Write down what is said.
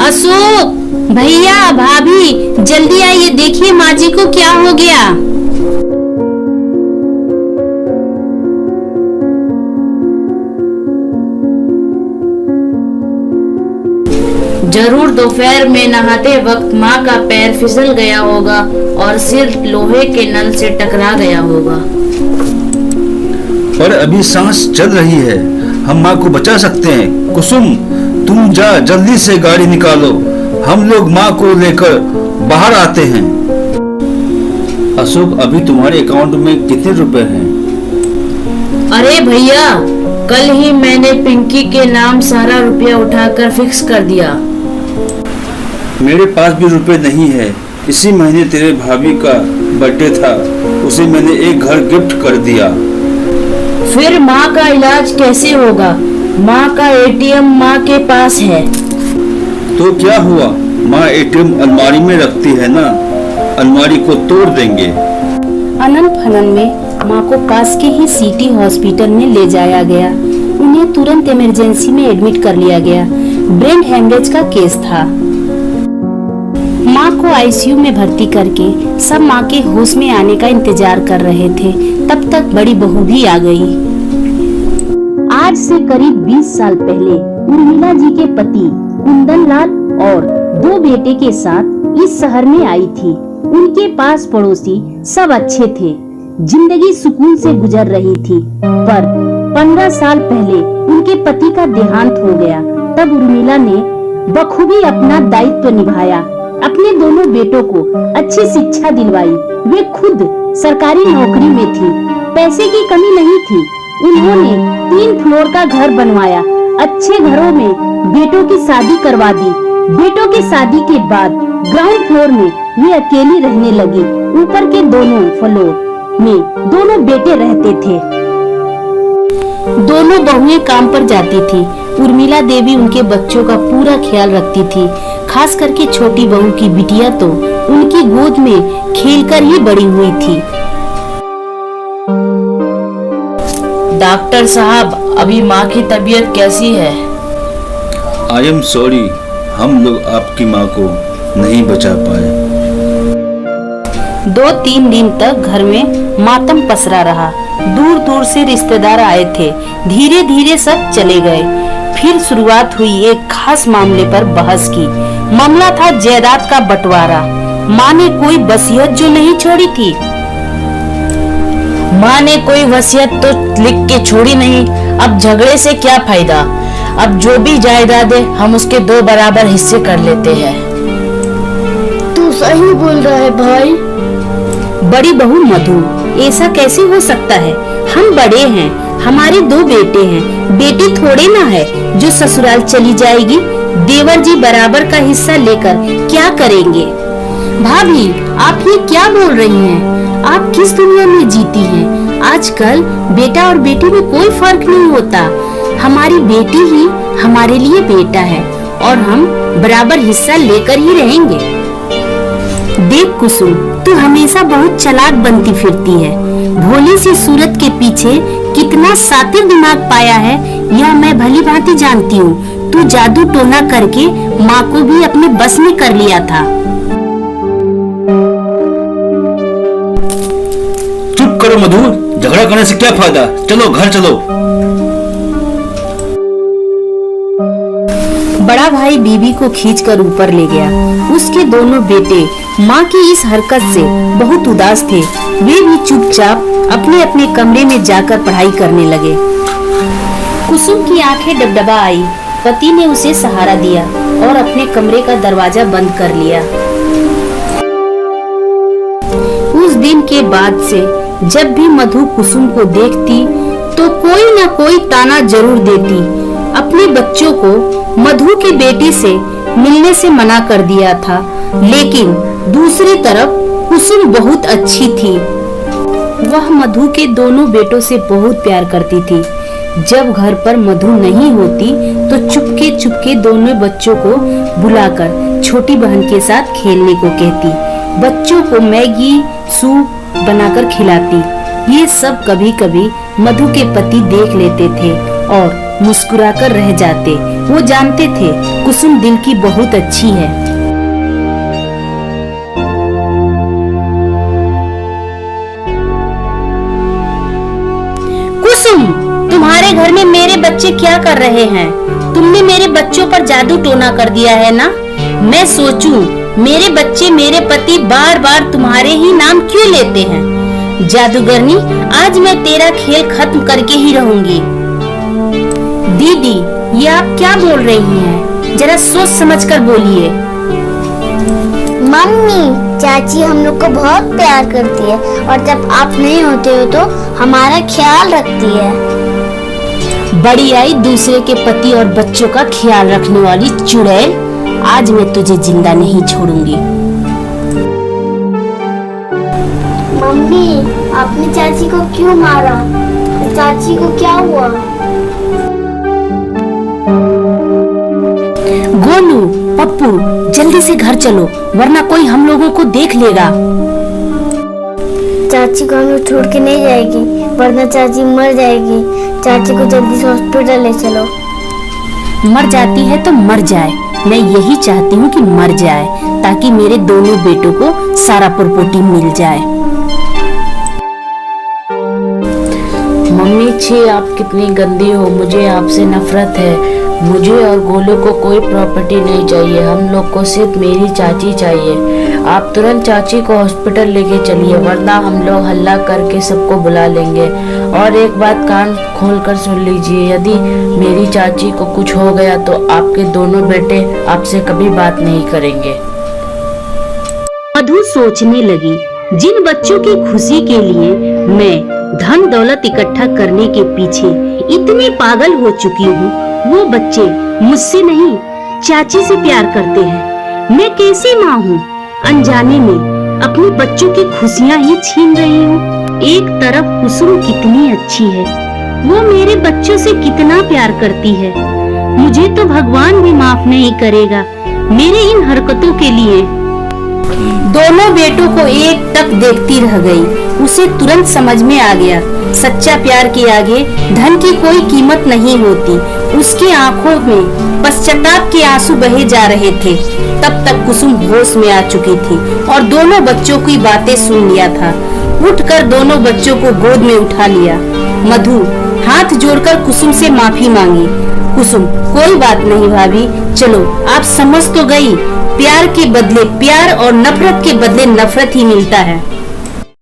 अशोक भैया भाभी जल्दी आइए, देखिए माँ जी को क्या हो गया। जरूर दोपहर में नहाते वक्त माँ का पैर फिसल गया होगा और सिर लोहे के नल से टकरा गया होगा। पर अभी सांस चल रही है, हम माँ को बचा सकते हैं। कुसुम, तुम जा, जल्दी से गाड़ी निकालो, हम लोग माँ को लेकर बाहर आते हैं। अशोक, अभी तुम्हारे अकाउंट में कितने रुपए हैं? अरे भैया, कल ही मैंने पिंकी के नाम सारा रुपया उठाकर फिक्स कर दिया। मेरे पास भी रुपए नहीं है। इसी महीने तेरे भाभी का बर्थडे था, उसे मैंने एक घर गिफ्ट कर दिया। फिर माँ का इलाज कैसे होगा? माँ का एटीएम माँ के पास है। तो क्या हुआ, माँ एटीएम अलमारी में रखती है ना, अलमारी को तोड़ देंगे। अनन फनन में माँ को पास के ही सिटी हॉस्पिटल में ले जाया गया। उन्हें तुरंत इमरजेंसी में एडमिट कर लिया गया। ब्रेन हेमरेज का केस था। माँ को आईसीयू में भर्ती करके सब माँ के होश में आने का इंतजार कर रहे थे। तब तक बड़ी बहू भी आ गई। आज से करीब 20 साल पहले उर्मिला जी के पति कुंदन लाल और 2 बेटे के साथ इस शहर में आई थी। उनके पास पड़ोसी सब अच्छे थे, जिंदगी सुकून से गुजर रही थी। पर 15 साल पहले उनके पति का देहांत हो गया। तब उर्मिला ने बखूबी अपना दायित्व निभाया, अपने दोनों बेटों को अच्छी शिक्षा दिलवाई। वे खुद सरकारी नौकरी में थी, पैसे की कमी नहीं थी। उन्होंने 3 फ्लोर का घर बनवाया, अच्छे घरों में बेटों की शादी करवा दी। बेटों की शादी के बाद ग्राउंड फ्लोर में वे अकेली रहने लगी। ऊपर के दोनों फ्लोर में दोनों बेटे रहते थे। दोनों बहुएं काम पर जाती थी। उर्मिला देवी उनके बच्चों का पूरा ख्याल रखती थी। खास करके छोटी बहू की बिटिया तो उनकी गोद में खेलकर ही बड़ी हुई थी। डॉक्टर साहब, अभी माँ की तबीयत कैसी है? आई एम सॉरी, हम लोग आपकी माँ को नहीं बचा पाए। 2-3 दिन तक घर में मातम पसरा रहा। दूर दूर से रिश्तेदार आए थे। धीरे धीरे सब चले गए। फिर शुरुआत हुई एक खास मामले पर बहस की। मामला था जायदाद का बंटवारा। माँ ने कोई वसीयत जो नहीं छोड़ी थी। माँ ने कोई वसीयत तो लिख के छोड़ी नहीं। अब झगड़े से क्या फायदा? अब जो भी जायदाद है हम उसके 2 बराबर हिस्से कर लेते हैं। तू सही बोल रहा है भाई। बड़ी बहू मधु, ऐसा कैसे हो सकता है? हम बड़े हैं, हमारे 2 बेटे हैं। बेटी थोड़े ना है जो ससुराल चली जाएगी। देवर जी बराबर का हिस्सा लेकर क्या करेंगे? भाभी, आप ये क्या बोल रही हैं? आप किस दुनिया में जीती हैं? आजकल बेटा और बेटी में कोई फर्क नहीं होता। हमारी बेटी ही हमारे लिए बेटा है और हम बराबर हिस्सा लेकर ही रहेंगे। देख कुसुम, तू हमेशा बहुत चालाक बनती फिरती है। भोली सी सूरत के पीछे कितना शातिर दिमाग पाया है यह मैं भली भांति जानती हूँ। तू जादू टोना करके माँ को भी अपने बस में कर लिया था। चुप करो मधु, झगड़ा करने से क्या फायदा? चलो घर चलो। बड़ा भाई बीबी को खींचकर ऊपर ले गया। उसके दोनों बेटे माँ की इस हरकत से बहुत उदास थे। वे भी चुपचाप अपने अपने कमरे में जाकर पढ़ाई करने लगे। कुसुम की आंखें डबडबा आई। पति ने उसे सहारा दिया और अपने कमरे का दरवाजा बंद कर लिया। उस दिन के बाद से जब भी मधु कुसुम को देखती तो कोई न कोई ताना जरूर देती। अपने बच्चों को मधु की बेटी से मिलने से मना कर दिया था, लेकिन दूसरी तरफ कुसुम बहुत अच्छी थी। वह मधु के दोनों बेटों से बहुत प्यार करती थी। जब घर पर मधु नहीं होती तो चुपके चुपके दोनों बच्चों को बुलाकर छोटी बहन के साथ खेलने को कहती। बच्चों को मैगी सूप बनाकर खिलाती। ये सब कभी कभी मधु के पति देख लेते थे और मुस्कुराकर रह जाते। वो जानते थे कुसुम दिल की बहुत अच्छी है। कुसुम, तुम्हारे घर में मेरे बच्चे क्या कर रहे हैं? तुमने मेरे बच्चों पर जादू टोना कर दिया है ना? मैं सोचूं, मेरे बच्चे मेरे पति बार बार तुम्हारे ही नाम क्यों लेते हैं? जादूगरनी, आज मैं तेरा खेल खत्म करके ही रहूंगी। दीदी, ये आप क्या बोल रही हैं? जरा सोच समझ कर बोलिए। मम्मी, चाची हम लोग को बहुत प्यार करती है और जब आप नहीं होते हो तो हमारा ख्याल रखती है। बड़ी आई दूसरे के पति और बच्चों का ख्याल रखने वाली चुड़ैल, आज मैं तुझे जिंदा नहीं छोड़ूंगी। मम्मी, आपने चाची को क्यों मारा? चाची को क्या हुआ? गोलू, पप्पू, जल्दी से घर चलो वरना कोई हम लोगों को देख लेगा। चाची को हम लोग छोड़ के नहीं जाएगी वरना चाची मर जाएगी। चाची को जल्दी से हॉस्पिटल ले चलो। मर जाती है तो मर जाए, मैं यही चाहती हूँ कि मर जाए ताकि मेरे दोनों बेटों को सारा प्रॉपर्टी मिल जाए। मम्मी छी, आप कितनी गंदी हो, मुझे आपसे नफरत है। मुझे और गोलू को कोई प्रॉपर्टी नहीं चाहिए, हम लोग को सिर्फ मेरी चाची चाहिए। आप तुरंत चाची को हॉस्पिटल लेके चलिए वरना हम लोग हल्ला करके सबको बुला लेंगे। और एक बात कान खोल कर सुन लीजिए, यदि मेरी चाची को कुछ हो गया तो आपके दोनों बेटे आपसे कभी बात नहीं करेंगे। मधु सोचने लगी, जिन बच्चों की खुशी के लिए मैं धन दौलत इकट्ठा करने के पीछे इतनी पागल हो चुकी हूँ, वो बच्चे मुझसे नहीं चाची से प्यार करते हैं। मैं कैसी माँ हूँ, अनजाने में अपने बच्चों की खुशियाँ ही छीन रही हूँ। एक तरफ कुसुम कितनी अच्छी है, वो मेरे बच्चों से कितना प्यार करती है, मुझे तो भगवान भी माफ नहीं करेगा मेरे इन हरकतों के लिए। दोनों बेटों को एक टक देखती रह गई। उसे तुरंत समझ में आ गया, सच्चा प्यार के आगे धन की कोई कीमत नहीं होती। उसकी आंखों में पश्चाताप के आंसू बहे जा रहे थे। तब तक कुसुम होश में आ चुकी थी और दोनों बच्चों की बातें सुन लिया था। उठकर दोनों बच्चों को गोद में उठा लिया। मधु हाथ जोड़कर कुसुम से माफी मांगी। कुसुम, कोई बात नहीं भाभी, चलो आप समझ तो गई, प्यार के बदले प्यार और नफरत के बदले नफरत ही मिलता है।